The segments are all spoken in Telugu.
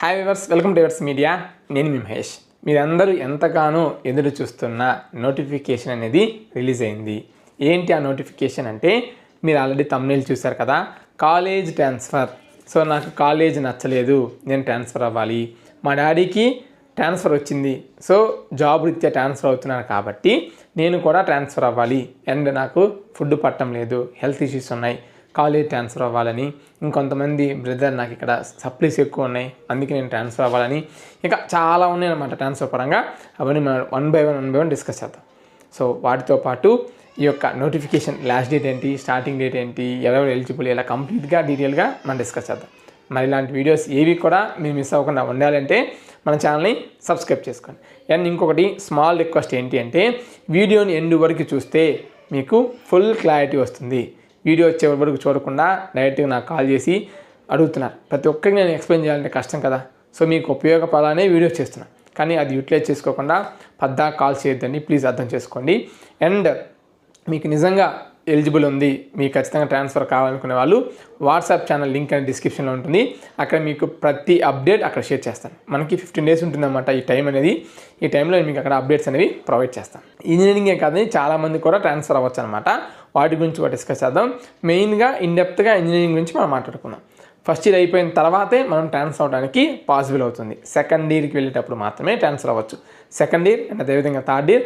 Hi viewers, welcome to Evers media. నేను మీ మహేష్. మీరందరూ ఎంతగానో ఎదురు చూస్తున్న నోటిఫికేషన్ అనేది రిలీజ్ అయింది. ఏంటి ఆ నోటిఫికేషన్ అంటే, మీరు ఆల్రెడీ థంబ్నెయిల్ చూశారు కదా, కాలేజ్ ట్రాన్స్ఫర్. సో నాకు కాలేజ్ నచ్చలేదు, నేను ట్రాన్స్ఫర్ అవ్వాలి. మా డాడీకి ట్రాన్స్ఫర్ వచ్చింది, సో జాబ్ రీత్యా ట్రాన్స్ఫర్ అవుతున్నాను కాబట్టి నేను కూడా ట్రాన్స్ఫర్ అవ్వాలి. అండ్ నాకు ఫుడ్ పట్టడం లేదు, హెల్త్ ఇష్యూస్ ఉన్నాయి, కాలేజ్ ట్రాన్స్ఫర్ అవ్వాలని. ఇంకొంతమంది బ్రదర్ నాకు ఇక్కడ సప్లీస్ ఎక్కువ ఉన్నాయి, అందుకే నేను ట్రాన్స్ఫర్ అవ్వాలని. ఇంకా చాలా ఉన్నాయి అన్నమాట ట్రాన్స్ఫర్ పరంగా. అవన్నీ మనం వన్ బై వన్ డిస్కస్ చేద్దాం. సో వాటితో పాటు ఈ యొక్క నోటిఫికేషన్ లాస్ట్ డేట్ ఏంటి, స్టార్టింగ్ డేట్ ఏంటి, ఎవరెవరు ఎలిజిబుల్, ఇలా కంప్లీట్గా డీటెయిల్గా మనం డిస్కస్ చేద్దాం. మరి ఇలాంటి వీడియోస్ ఏవి కూడా మీరు మిస్ అవ్వకుండా ఉండాలంటే మన ఛానల్ని సబ్స్క్రైబ్ చేసుకోండి. అండ్ ఇంకొకటి స్మాల్ రిక్వెస్ట్ ఏంటి అంటే, వీడియోని ఎండ్ వరకు చూస్తే మీకు ఫుల్ క్లారిటీ వస్తుంది. వీడియో వచ్చే వరకు చూడకుండా డైరెక్ట్గా నాకు కాల్ చేసి అడుగుతున్నారు. ప్రతి ఒక్కరికి నేను ఎక్స్ప్లెయిన్ చేయాలంటే కష్టం కదా. సో మీకు ఉపయోగపడాలనే వీడియోస్ చేస్తున్నాను, కానీ అది యూటిలైజ్ చేసుకోకుండా పద్దా కాల్ చేయొద్దండి, ప్లీజ్ అర్థం చేసుకోండి. అండ్ మీకు నిజంగా ఎలిజిబుల్ ఉంది, మీకు ఖచ్చితంగా ట్రాన్స్ఫర్ కావాలనుకునే వాళ్ళు వాట్సాప్ ఛానల్ లింక్ అనేది డిస్క్రిప్షన్లో ఉంటుంది. అక్కడ మీకు ప్రతి అప్డేట్ అక్కడ షేర్ చేస్తాను. మనకి 15 days ఉంటుందన్నమాట ఈ టైం అనేది. ఈ టైంలో మీకు అక్కడ అప్డేట్స్ అనేవి ప్రొవైడ్ చేస్తాను. ఇంజనీరింగే కాదని చాలామంది కూడా ట్రాన్స్ఫర్ అవ్వచ్చు అనమాట. వాటి గురించి కూడా డిస్కస్ చేద్దాం. మెయిన్గా ఇన్డెప్త్గా ఇంజనీరింగ్ గురించి మనం మాట్లాడుకుందాం. ఫస్ట్ ఇయర్ అయిపోయిన తర్వాతే మనం ట్రాన్స్ఫర్ అవ్వడానికి పాసిబుల్ అవుతుంది. సెకండ్ ఇయర్కి వెళ్ళేటప్పుడు మాత్రమే ట్రాన్స్ఫర్ అవ్వచ్చు. సెకండ్ ఇయర్ అండ్ అదేవిధంగా థర్డ్ ఇయర్,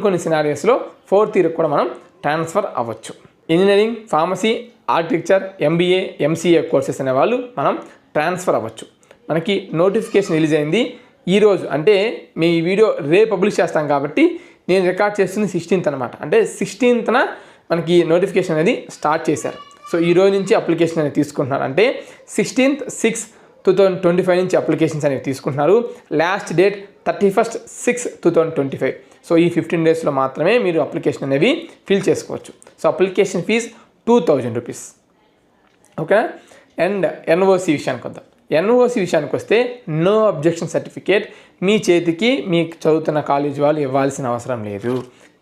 కొన్ని సినారియోస్లో ఫోర్త్ ఇయర్కి కూడా మనం ట్రాన్స్ఫర్ అవ్వచ్చు. Engineering, pharmacy, architecture, MBA, MCA courses అనే వాళ్ళు మనం ట్రాన్స్ఫర్ అవ్వచ్చు. మనకి నోటిఫికేషన్ రిలీజ్ అయింది ఈరోజు, అంటే మీ వీడియో రేపు పబ్లిష్ చేస్తాం కాబట్టి నేను రికార్డ్ చేస్తుంది 16th అనమాట. అంటే 16th మనకి నోటిఫికేషన్ అనేది స్టార్ట్ చేశారు. సో ఈ రోజు నుంచి అప్లికేషన్ అనేది తీసుకుంటున్నారు. అంటే 16/6/2025 నుంచి అప్లికేషన్స్ అనేవి తీసుకుంటున్నారు. Last date 31/6/2025. సో ఈ 15 daysలో మాత్రమే మీరు అప్లికేషన్ అనేవి ఫిల్ చేసుకోవచ్చు. So application fee 2000 rupees. ఓకేనా. అండ్ ఎన్ఓసి విషయానికి వద్దాం. ఎన్ఓసి విషయానికి వస్తే నో అబ్జెక్షన్ సర్టిఫికేట్ మీ చేతికి మీకు చదువుతున్న కాలేజ్ వాళ్ళు ఇవ్వాల్సిన అవసరం లేదు.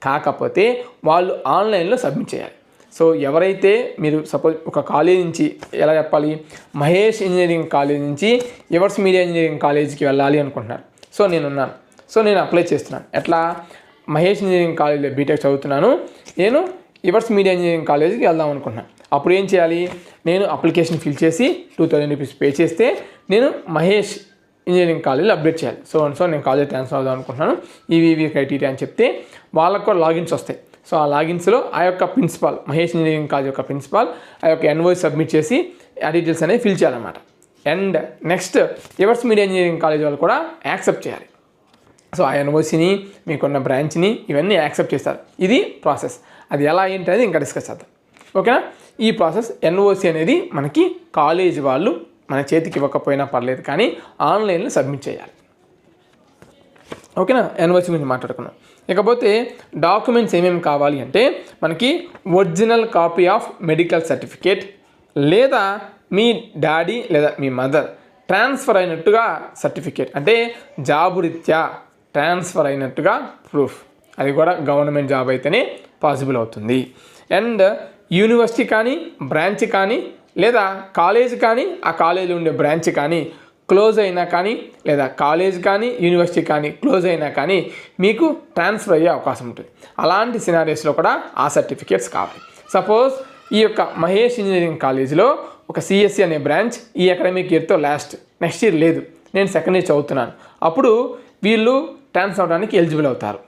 కాకపోతే వాళ్ళు ఆన్లైన్లో సబ్మిట్ చేయాలి. సో ఎవరైతే మీరు సపోజ్ ఒక కాలేజ్ నుంచి, ఎలా చెప్పాలి, మహేష్ ఇంజనీరింగ్ కాలేజ్ నుంచి ఎవర్స్ మీడియా ఇంజనీరింగ్ కాలేజ్కి వెళ్ళాలి అనుకుంటున్నారు. సో నేనున్నాను, సో నేను అప్లై చేస్తున్నాను. ఎట్లా, మహేష్ ఇంజనీరింగ్ కాలేజ్లో బీటెక్ చదువుతున్నాను, నేను ఎవర్స్ మీడియా ఇంజనీరింగ్ కాలేజ్కి వెళ్దాం అనుకుంటున్నాను. అప్పుడు ఏం చేయాలి, నేను అప్లికేషన్ ఫిల్ చేసి 2000 రూపీస్ పే చేస్తే నేను మహేష్ ఇంజనీరింగ్ కాలేజీలో అప్డేట్ చేయాలి. సో నేను కాలేజ్ ట్రాన్స్ఫర్ అవుదాం అనుకుంటున్నాను, ఇవి క్రైటీరియా అని చెప్తే వాళ్ళకు కూడా లాగిన్స్ వస్తాయి. సో ఆ లాగిన్స్లో ఆ యొక్క ప్రిన్సిపాల్, మహేష్ ఇంజనీరింగ్ కాలేజ్ యొక్క ప్రిన్సిపాల్ ఆ యొక్క ఎన్ఓసి సబ్మిట్ చేసి ఆ డీటెయిల్స్ అనేవి ఫిల్ చేయాలన్నమాట. And next Evers media engineering college వాళ్ళు కూడా యాక్సెప్ట్ చేయాలి. సో ఆ ఎన్ఓసిని, మీకున్న బ్రాంచ్ని, ఇవన్నీ యాక్సెప్ట్ చేస్తారు. ఇది ప్రాసెస్. అది ఎలా ఏంటి అనేది ఇంకా డిస్కస్ చేద్దాం. ఓకేనా. ఈ ప్రాసెస్ ఎన్ఓసి అనేది మనకి కాలేజ్ వాళ్ళు మన చేతికి ఇవ్వకపోయినా పర్లేదు, కానీ ఆన్లైన్లో సబ్మిట్ చేయాలి. ఓకేనా. ఎన్ఓసి గురించి మాట్లాడుకున్నాం. ఇకపోతే డాక్యుమెంట్స్ ఏమేమి కావాలి అంటే, మనకి original copy of medical certificate, లేదా మీ డాడీ లేదా మీ మదర్ ట్రాన్స్ఫర్ అయినట్టుగా సర్టిఫికేట్, అంటే జాబ్ రీత్యా ట్రాన్స్ఫర్ అయినట్టుగా ప్రూఫ్. అది కూడా గవర్నమెంట్ జాబ్ అయితేనే పాసిబుల్ అవుతుంది. అండ్ యూనివర్సిటీ కానీ, బ్రాంచ్ కానీ, లేదా కాలేజ్ కానీ, ఆ కాలేజీలో ఉండే బ్రాంచ్ కానీ క్లోజ్ అయినా కానీ, లేదా కాలేజ్ కానీ యూనివర్సిటీ కానీ క్లోజ్ అయినా కానీ మీకు ట్రాన్స్ఫర్ అయ్యే అవకాశం ఉంటుంది. అలాంటి సినారియోస్లో కూడా ఆ సర్టిఫికేట్స్ కావాలి. సపోజ్ ఈ యొక్క మహేష్ ఇంజనీరింగ్ కాలేజీలో ఒక సిఎస్సి అనే బ్రాంచ్ ఈ అకాడమిక్ ఇయర్తో నెక్స్ట్ ఇయర్ లేదు, నేను సెకండ్ ఇయర్ చదువుతున్నాను, అప్పుడు వీళ్ళు ట్రాన్స్ఫర్ అవడానికి ఎలిజిబుల్ అవుతారు.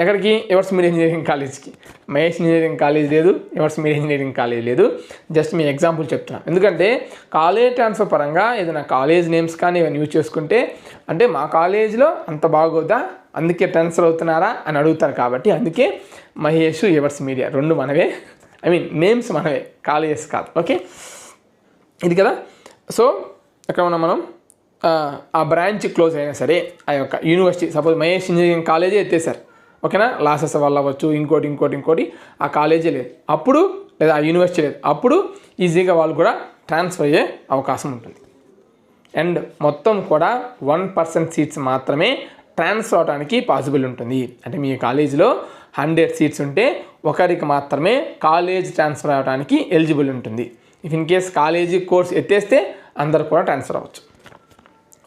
ఎక్కడికి, ఎవర్స్ మీడియా ఇంజనీరింగ్ కాలేజ్కి. మహేష్ ఇంజనీరింగ్ కాలేజ్ లేదు, ఎవర్స్ మీడియా ఇంజనీరింగ్ కాలేజ్ లేదు. జస్ట్ మీ ఎగ్జాంపుల్ చెప్తున్నాను. ఎందుకంటే కాలేజ్ ట్రాన్స్ఫర్ పరంగా ఏదైనా కాలేజ్ నేమ్స్ కానీ ఇవన్నీ యూజ్ చేసుకుంటే, అంటే మా కాలేజ్లో అంత బాగోదా, అందుకే ట్రాన్స్ఫర్ అవుతున్నారా అని అడుగుతారు. కాబట్టి అందుకే మహేష్, ఎవర్స్ మీడియా రెండు మనవే, నేమ్స్ మనవే, కాలేజెస్ కాదు. ఓకే, ఇది కదా. సో ఎక్కడ ఉన్నాం మనం, ఆ బ్రాంచ్ క్లోజ్ అయినా సరే, ఆ యొక్క యూనివర్సిటీ, సపోజ్ మహేష్ ఇంజనీరింగ్ కాలేజే ఎత్తేసారు, ఓకేనా, లాసెస్ వల్ల అవ్వచ్చు, ఇంకోటి ఆ కాలేజీ లేదు అప్పుడు, లేదా ఆ యూనివర్సిటీ లేదు అప్పుడు, ఈజీగా వాళ్ళు కూడా ట్రాన్స్ఫర్ అయ్యే అవకాశం ఉంటుంది. అండ్ మొత్తం కూడా 1% సీట్స్ మాత్రమే ట్రాన్స్ఫర్ అవడానికి పాసిబుల్ ఉంటుంది. అంటే మీ కాలేజీలో 100 సీట్స్ ఉంటే ఒకరికి మాత్రమే కాలేజ్ ట్రాన్స్ఫర్ అవ్వడానికి ఎలిజిబుల్ ఉంటుంది. If in case college course ఎత్తేస్తే అందరు కూడా ట్రాన్స్ఫర్ అవ్వచ్చు.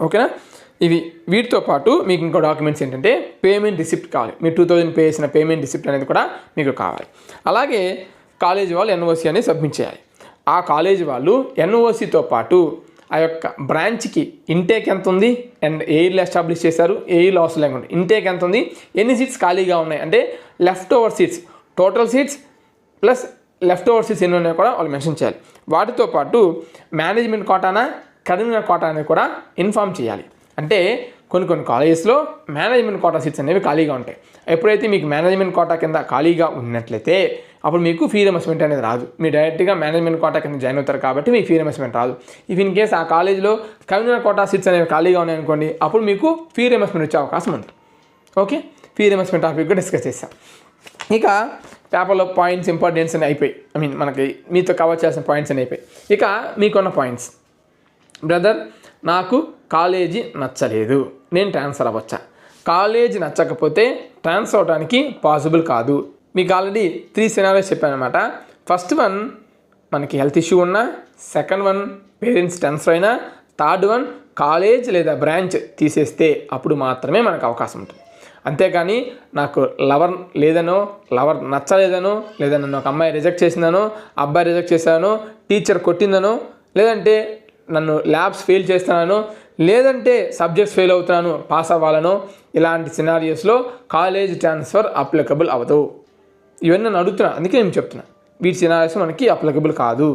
ఓకేనా. వీటితో పాటు మీకు ఇంకో డాక్యుమెంట్స్ ఏంటంటే పేమెంట్ రిసిప్ట్ కావాలి. మీరు 2000 పే చేసిన పేమెంట్ రిసిప్ట్ అనేది కూడా మీకు కావాలి. అలాగే కాలేజీ వాళ్ళు ఎన్ఓసి అనేది సబ్మిట్ చేయాలి. ఆ కాలేజీ వాళ్ళు ఎన్ఓసితో పాటు ఆ యొక్క బ్రాంచ్కి ఇంటేక్ ఎంత ఉంది అండ్ ఏ ఇయర్లో ఎస్టాబ్లిష్ చేశారు, ఏ ఇయర్లో అవసరం లేకుండా ఇంటేక్ ఎంత ఉంది, ఎన్ని సీట్స్ ఖాళీగా ఉన్నాయి, అంటే left over seats, total seats plus left over seats ఎన్ని ఉన్నాయో కూడా వాళ్ళు మెన్షన్ చేయాలి. వాటితో పాటు మేనేజ్మెంట్ కోటానా కన్వీనర్ కోటా అనేది కూడా ఇన్ఫామ్ చేయాలి. అంటే కొన్ని కాలేజెస్లో మేనేజ్మెంట్ కోటా సీట్స్ అనేవి ఖాళీగా ఉంటాయి. ఎప్పుడైతే మీకు మేనేజ్మెంట్ కోటా కింద ఖాళీగా ఉన్నట్లయితే అప్పుడు మీకు ఫీ రియంబర్స్మెంట్ అనేది రాదు. మీరు డైరెక్ట్గా మేనేజ్మెంట్ కోటా కింద జాయిన్ అవుతారు కాబట్టి మీకు ఫీ రియంబర్స్మెంట్ రాదు. ఇఫ్ ఇన్ కేస్ ఆ కాలేజీలో కన్వీనర్ కోటా సీట్స్ అనేవి ఖాళీగా ఉన్నాయనుకోండి, అప్పుడు మీకు ఫీ రియంబర్స్మెంట్ వచ్చే అవకాశం ఉంది. ఓకే, ఫీ రియంబర్స్మెంట్ టాపిక్ కూడా డిస్కస్ చేస్తాం. ఇక పేపర్లో పాయింట్స్ ఇంపార్టెన్స్ అని అయిపోయి, మనకి మీతో కవర్ చేసిన పాయింట్స్ అని అయిపోయి. ఇక మీకున్న పాయింట్స్, బ్రదర్ నాకు కాలేజీ నచ్చలేదు, నేను ట్రాన్స్ఫర్ అవ్వచ్చా? కాలేజీ నచ్చకపోతే ట్రాన్స్ఫర్ అవడానికి పాసిబుల్ కాదు. మీకు ఆల్రెడీ 3 సినారియోస్ చెప్పాను అనమాట. ఫస్ట్ వన్ మనకి హెల్త్ ఇష్యూ ఉన్నా, సెకండ్ వన్ పేరెంట్స్ ట్రాన్స్ఫర్ అయినా, థర్డ్ వన్ కాలేజ్ లేదా బ్రాంచ్ తీసేస్తే అప్పుడు మాత్రమే మనకు అవకాశం ఉంటుంది. అంతేకాని నాకు లవర్ లేదనో, లవర్ నచ్చలేదనో, లేదా నన్ను ఒక అమ్మాయి రిజెక్ట్ చేసిందనో, అబ్బాయి రిజెక్ట్ చేశానో, టీచర్ కొట్టిందనో, లేదంటే నన్ను ల్యాబ్స్ ఫెయిల్ చేస్తున్నానో, లేదంటే సబ్జెక్ట్స్ ఫెయిల్ అవుతున్నాను పాస్ అవ్వాలనో, ఇలాంటి సినారియోస్లో కాలేజ్ ట్రాన్స్ఫర్ అప్లికబుల్ అవ్వదు. ఇవన్నీ నన్ను అడుగుతున్నాను, అందుకే నేను చెప్తున్నా వీటి సినారియోస్ మనకి అప్లికబుల్ కాదు.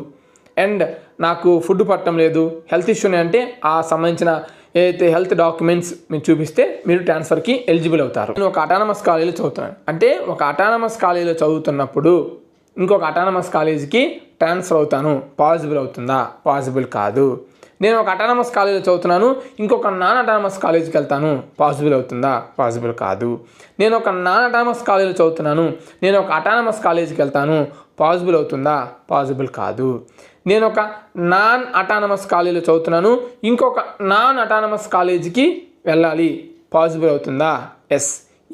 అండ్ నాకు ఫుడ్ పట్టడం లేదు, హెల్త్ ఇష్యూ అంటే ఆ సంబంధించిన ఏదైతే హెల్త్ డాక్యుమెంట్స్ మీరు చూపిస్తే మీరు ట్రాన్స్ఫర్కి ఎలిజిబుల్ అవుతారు. నేను ఒక అటానమస్ కాలేజీలో చదువుతున్నాను అంటే ఒక అటానమస్ కాలేజీలో చదువుతున్నప్పుడు ఇంకొక అటానమస్ కాలేజీకి ట్రాన్స్ఫర్ అవుతాను, పాసిబుల్ అవుతుందా? పాసిబుల్ కాదు. నేను ఒక అటానమస్ కాలేజీలో చదువుతున్నాను, ఇంకొక నాన్ అటానమస్ కాలేజీకి వెళ్తాను, పాసిబుల్ అవుతుందా? పాసిబుల్ కాదు. నేను ఒక నాన్ అటానమస్ కాలేజీలో చదువుతున్నాను, నేను ఒక అటానమస్ కాలేజీకి వెళ్తాను, పాసిబుల్ అవుతుందా? పాసిబుల్ కాదు. నేను ఒక నాన్ అటానమస్ కాలేజీలో చదువుతున్నాను, ఇంకొక నాన్ అటానమస్ కాలేజీకి వెళ్ళాలి, పాసిబుల్ అవుతుందా? ఎస్.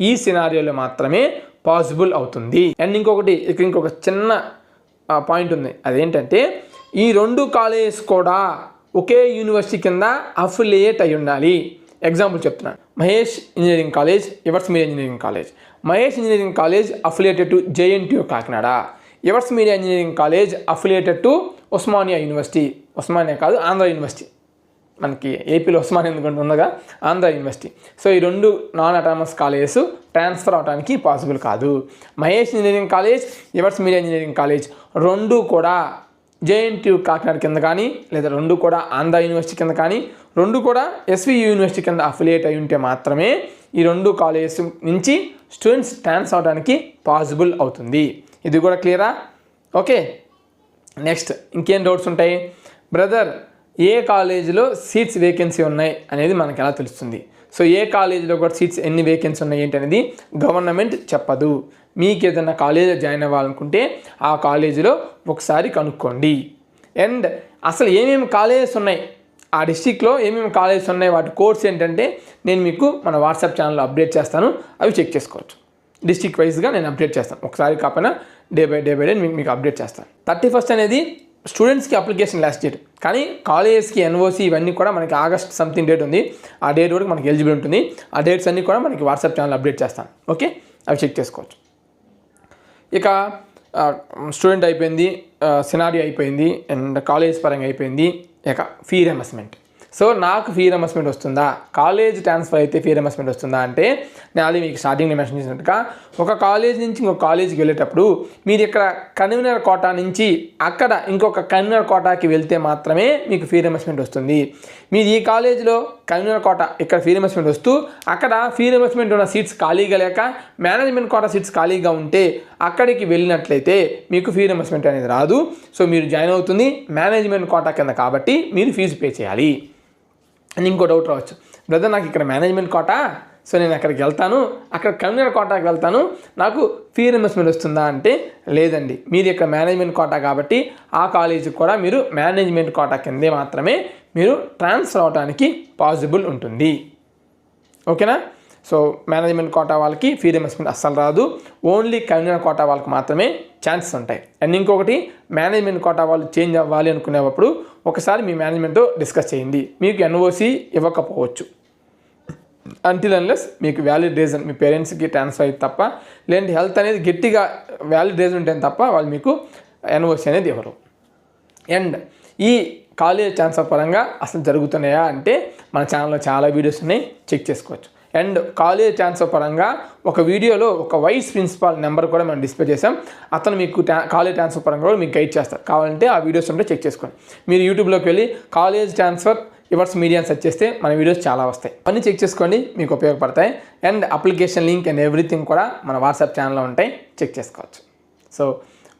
ఈ సినారియోలో మాత్రమే పాసిబుల్ అవుతుంది. అండ్ ఇంకొక చిన్న పాయింట్ ఉంది, అదేంటంటే ఈ 2 కాలేజెస్ కూడా ఒకే యూనివర్సిటీ కింద అఫిలియేట్ అయి ఉండాలి. ఎగ్జాంపుల్ చెప్తున్నాను, Mahesh engineering college, Evers media engineering college. Mahesh engineering college affiliated to JNTU Kakinada, Evers media engineering college affiliated to Osmania university. Osmania కాదు, ఆంధ్ర యూనివర్సిటీ. మనకి ఏపీలో ఉస్మానియా ఎందుకంటే ఉందగా, ఆంధ్ర యూనివర్సిటీ. సో ఈ 2 నాన్ అటానమస్ కాలేజెస్ ట్రాన్స్ఫర్ అవడానికి పాసిబుల్ కాదు. Mahesh engineering college, Evers media engineering college 2 కూడా JNTU కాకినాడ కింద కానీ, లేదా 2 కూడా ఆంధ్ర యూనివర్సిటీ కింద కానీ, 2 కూడా SVU యూనివర్సిటీ కింద అఫిలియేట్ అయి ఉంటే మాత్రమే ఈ 2 కాలేజెస్ నుంచి స్టూడెంట్స్ ట్రాన్స్ఫర్ అవడానికి పాసిబుల్ అవుతుంది. ఇది కూడా క్లియరా? ఓకే, నెక్స్ట్ ఇంకేం డౌట్స్ ఉంటాయి? బ్రదర్ ఏ కాలేజీలో సీట్స్ వేకెన్సీ ఉన్నాయి అనేది మనకు ఎలా తెలుస్తుంది? సో ఏ కాలేజీలో కూడా సీట్స్ ఎన్ని వేకెన్సీ ఉన్నాయి ఏంటి అనేది గవర్నమెంట్ చెప్పదు. మీకు ఏదైనా కాలేజీలో జాయిన్ అవ్వాలనుకుంటే ఆ కాలేజీలో ఒకసారి కనుక్కోండి. అండ్ అసలు ఏమేమి కాలేజెస్ ఉన్నాయి, ఆ డిస్టిక్లో ఏమేమి కాలేజెస్ ఉన్నాయి, వాటి కోర్స్ ఏంటంటే నేను మీకు మన వాట్సాప్ ఛానల్లో అప్డేట్ చేస్తాను, అవి చెక్ చేసుకోవచ్చు. డిస్టిక్ వైజ్గా నేను అప్డేట్ చేస్తాను, ఒకసారి కాకపోయినా డే బై డే మీకు అప్డేట్ చేస్తాను. 31st అనేది స్టూడెంట్స్కి అప్లికేషన్ లాస్ట్ డేట్, కానీ కాలేజెస్కి NOC ఇవన్నీ కూడా మనకి ఆగస్ట్ సంథింగ్ డేట్ ఉంది, ఆ డేట్ వరకు మనకి ఎలిజిబుల్ ఉంటుంది. ఆ డేట్స్ అన్నీ కూడా మనకి వాట్సాప్ ఛానల్ అప్డేట్ చేస్తాను. ఓకే, అవి చెక్ చేసుకోవచ్చు. ఇక స్టూడెంట్ అయిపోయింది, సినారియో అయిపోయింది, అండ్ కాలేజ్ పరంగా అయిపోయింది. ఇక ఫీ రియంబర్స్మెంట్. సో నాకు ఫీ రియంబర్స్మెంట్ వస్తుందా, కాలేజ్ ట్రాన్స్ఫర్ అయితే ఫీ రియంబర్స్మెంట్ వస్తుందా అంటే, నేను ఆల్రెడీ మీకు స్టార్టింగ్లో మెన్షన్ చేసినట్టుగా ఒక కాలేజ్ నుంచి ఇంకొక కాలేజీకి వెళ్ళేటప్పుడు మీరు ఇక్కడ కన్వీనర్ కోటా నుంచి అక్కడ ఇంకొక కన్వీనర్ కోటాకి వెళ్తే మాత్రమే మీకు ఫీ రియంబర్స్మెంట్ వస్తుంది. మీరు ఈ కాలేజీలో కన్వీనర్ కోటా ఇక్కడ ఫీ రియంబర్స్మెంట్ వస్తూ అక్కడ ఫీ రియంబర్స్మెంట్ ఉన్న సీట్స్ ఖాళీగా లేక మేనేజ్మెంట్ కోటా సీట్స్ ఖాళీగా ఉంటే అక్కడికి వెళ్ళినట్లయితే మీకు ఫీ రియంబర్స్మెంట్ అనేది రాదు. సో మీరు జాయిన్ అవుతుంది మేనేజ్మెంట్ కోటా కింద కాబట్టి మీరు ఫీజు పే చేయాలి. అని ఇంకో డౌట్ రావచ్చు, బ్రదర్ నాకు ఇక్కడ మేనేజ్మెంట్ కోటా, సో నేను అక్కడికి వెళ్తాను, అక్కడ కన్వీనర్ కోటాకి వెళ్తాను, నాకు ఫీ రియంబర్స్మెంట్ వస్తుందా అంటే లేదండి, మీరు ఇక్కడ మేనేజ్మెంట్ కోటా కాబట్టి ఆ కాలేజీకి కూడా మీరు మేనేజ్మెంట్ కోటా కిందే మాత్రమే మీరు ట్రాన్స్ఫర్ అవడానికి పాసిబుల్ ఉంటుంది. ఓకేనా? సో మేనేజ్మెంట్ కోటా వాళ్ళకి ఫీ రీయింబర్స్మెంట్ అస్సలు రాదు, ఓన్లీ కన్వీనర్ కోటా వాళ్ళకి మాత్రమే ఛాన్సెస్ ఉంటాయి. అండ్ ఇంకొకటి, మేనేజ్మెంట్ కోటా వాళ్ళు చేంజ్ అవ్వాలి అనుకునేటప్పుడు ఒకసారి మీ మేనేజ్మెంట్తో డిస్కస్ చేయండి. మీకు ఎన్ఓసి ఇవ్వకపోవచ్చు అంటిల్ అన్లెస్ మీకు వ్యాలిడ్ రీజన్ మీ పేరెంట్స్కి ట్రాన్స్ఫర్ అయితే తప్ప, లేదంటే హెల్త్ అనేది గట్టిగా వ్యాలిడ్ రీజన్ ఉంటే తప్ప వాళ్ళు మీకు ఎన్ఓసి అనేది ఇవ్వరు. అండ్ ఈ కాలేజ్ ట్రాన్స్ఫర్ పరంగా అసలు జరుగుతున్నాయా అంటే మన ఛానల్లో చాలా వీడియోస్ ఉన్నాయి, చెక్ చేసుకోవచ్చు. అండ్ కాలేజ్ ట్రాన్స్ఫర్ పరంగా ఒక వీడియోలో ఒక వైస్ ప్రిన్సిపాల్ నెంబర్ కూడా మనం డిస్ప్లే చేసాం. అతను మీకు కాలేజ్ ట్రాన్స్ఫర్ పరంగా కూడా మీకు గైడ్ చేస్తారు. కావాలంటే ఆ వీడియోస్ ఉంటే చెక్ చేసుకోండి. మీరు యూట్యూబ్లోకి వెళ్ళి కాలేజ్ ట్రాన్స్ఫర్ యువర్స్ మీడియా అని సెర్చ్ చేస్తే మన వీడియోస్ చాలా వస్తాయి. అన్నీ చెక్ చేసుకోండి, మీకు ఉపయోగపడతాయి. And application link and everything కూడా మన వాట్సాప్ ఛానల్లో ఉంటాయి, చెక్ చేసుకోవచ్చు. సో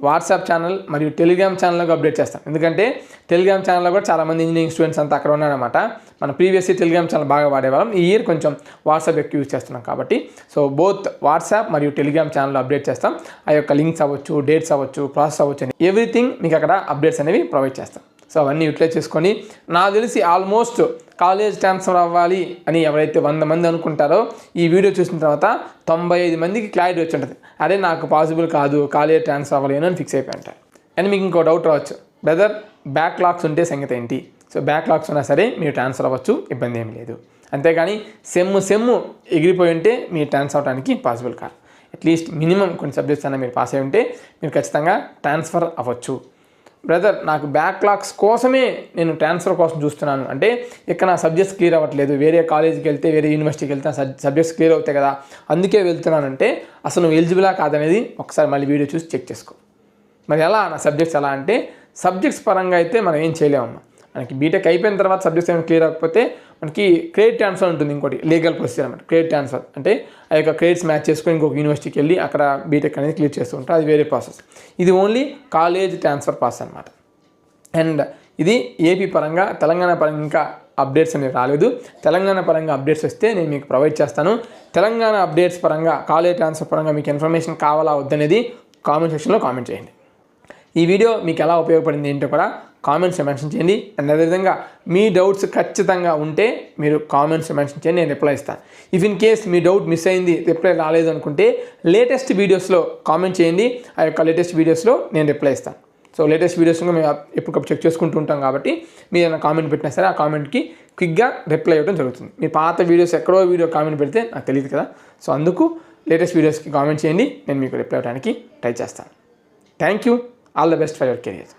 వాట్సాప్ ఛానల్ మరియు టెలిగ్రామ్ ఛానల్లో అప్డేట్ చేస్తాం. ఎందుకంటే టెలిగ్రామ్ ఛానల్లో కూడా చాలామంది ఇంజనీరింగ్ స్టూడెంట్స్ అంతా అక్కడ ఉన్నారన్నమాట. మన ప్రీవియస్ టెలిగ్రామ్ ఛానల్ బాగా వాడేవాళ్ళం, ఈ ఇయర్ కొంచెం వాట్సాప్ ఎక్కువ యూజ్ చేస్తున్నాం కాబట్టి సో బోత్ వాట్సాప్ మరియు టెలిగ్రామ్ ఛానల్లో అప్డేట్ చేస్తాం. ఆ యొక్క లింక్స్ అవ్వచ్చు, డేట్స్ అవ్వచ్చు, ప్రాసెస్ అవ్వచ్చు అని ఎవ్రీథింగ్ మీకు అక్కడ అప్డేట్స్ అనేవి ప్రొవైడ్ చేస్తాం. సో అవన్నీ యూటిలైజ్ చేసుకొని, నాకు తెలిసి ఆల్మోస్ట్ కాలేజ్ ట్రాన్స్ఫర్ అవ్వాలి అని ఎవరైతే 100 మంది అనుకుంటారో ఈ వీడియో చూసిన తర్వాత 95 మందికి క్లారిటీ వచ్చి ఉంటుంది. అదే నాకు పాసిబుల్ కాదు కాలేజ్ ట్రాన్స్ఫర్ అవ్వాలి అని ఫిక్స్ అయిపోయి ఉంటారు. అండ్ మీకు ఇంకో డౌట్ రావచ్చు, బ్రదర్ బ్యాక్లాగ్స్ ఉంటే సంగతి ఏంటి? సో బ్యాక్లాగ్స్ ఉన్నా సరే మీరు ట్రాన్స్ఫర్ అవ్వచ్చు, ఇబ్బంది ఏమి లేదు. అంతేగాని సెమ్ ఎగిరిపోయి ఉంటే మీరు ట్రాన్స్ఫర్ అవ్వడానికి పాసిబుల్ కాదు. అట్లీస్ట్ మినిమం కొన్ని సబ్జెక్ట్స్ అయినా మీరు పాస్ అయి ఉంటే మీరు ఖచ్చితంగా ట్రాన్స్ఫర్ అవ్వచ్చు. బ్రదర్ నాకు బ్యాక్లాగ్స్ కోసమే నేను ట్రాన్స్ఫర్ కోసం చూస్తున్నాను అంటే ఇక్కడ నా సబ్జెక్ట్స్ క్లియర్ అవ్వట్లేదు, వేరే కాలేజీకి వెళ్తే వేరే యూనివర్సిటీకి వెళ్తే సబ్జెక్ట్స్ క్లియర్ అవుతాయి కదా అందుకే వెళ్తున్నానంటే అసలు నువ్వు ఎలిజిబులా కాదనేది ఒకసారి మళ్ళీ వీడియో చూసి చెక్ చేసుకో. మరి ఎలా నా సబ్జెక్ట్స్ ఎలా అంటే సబ్జెక్ట్స్ పరంగా అయితే మనం ఏం చేయలేమమ్మా. మనకి బీటెక్ అయిపోయిన తర్వాత సబ్జెక్ట్స్ ఏమైనా క్లియర్ అవ్వకపోతే మనకి క్రెడిట్ ట్రాన్స్ఫర్ ఉంటుంది, ఇంకోటి లీగల్ ప్రొసీజర్ అనమాట. క్రెడిట్ ట్రాన్స్ఫర్ అంటే ఆ యొక్క క్రెడిట్స్ మ్యాచ్ చేసుకొని ఇంకొక యూనివర్సిటీకి వెళ్ళి అక్కడ బీటెక్ అనేది క్లియర్ చేస్తూ ఉంటారు, అది వేరే ప్రాసెస్. ఇది ఓన్లీ కాలేజ్ ట్రాన్స్ఫర్ ప్రాసెస్ అనమాట. అండ్ ఇది ఏపీ పరంగా, తెలంగాణ పరంగా ఇంకా అప్డేట్స్ అనేవి రాలేదు. తెలంగాణ పరంగా అప్డేట్స్ వస్తే నేను మీకు ప్రొవైడ్ చేస్తాను. తెలంగాణ అప్డేట్స్ పరంగా, కాలేజ్ ట్రాన్స్ఫర్ పరంగా మీకు ఇన్ఫర్మేషన్ కావాలా వద్దనేది కామెంట్ సెక్షన్లో కామెంట్ చేయండి. ఈ వీడియో మీకు ఎలా ఉపయోగపడింది ఏంటో కూడా కామెంట్స్ మెన్షన్ చేయండి. అండ్ అదేవిధంగా మీ డౌట్స్ ఖచ్చితంగా ఉంటే మీరు కామెంట్స్ మెన్షన్ చేయండి, నేను రిప్లై ఇస్తాను. If in case me doubt miss అయింది, రిప్లై రాలేదు అనుకుంటే లేటెస్ట్ వీడియోస్లో కామెంట్ చేయండి, ఆ యొక్క లేటెస్ట్ వీడియోస్లో నేను రిప్లై ఇస్తాను. సో లేటెస్ట్ వీడియోస్లో మేము ఎప్పటికప్పుడు చెక్ చేసుకుంటూ ఉంటాం కాబట్టి మీరు ఏమైనా కామెంట్ పెట్టినా సరే ఆ కామెంట్కి క్విక్గా రిప్లై ఇవ్వడం జరుగుతుంది. మీ పాత వీడియోస్ ఎక్కడో వీడియో కామెంట్ పెడితే నాకు తెలియదు కదా, సో అందుకు లేటెస్ట్ వీడియోస్కి కామెంట్ చేయండి, నేను మీకు రిప్లై ఇవ్వడానికి ట్రై చేస్తాను. Thank you. All the best for your career.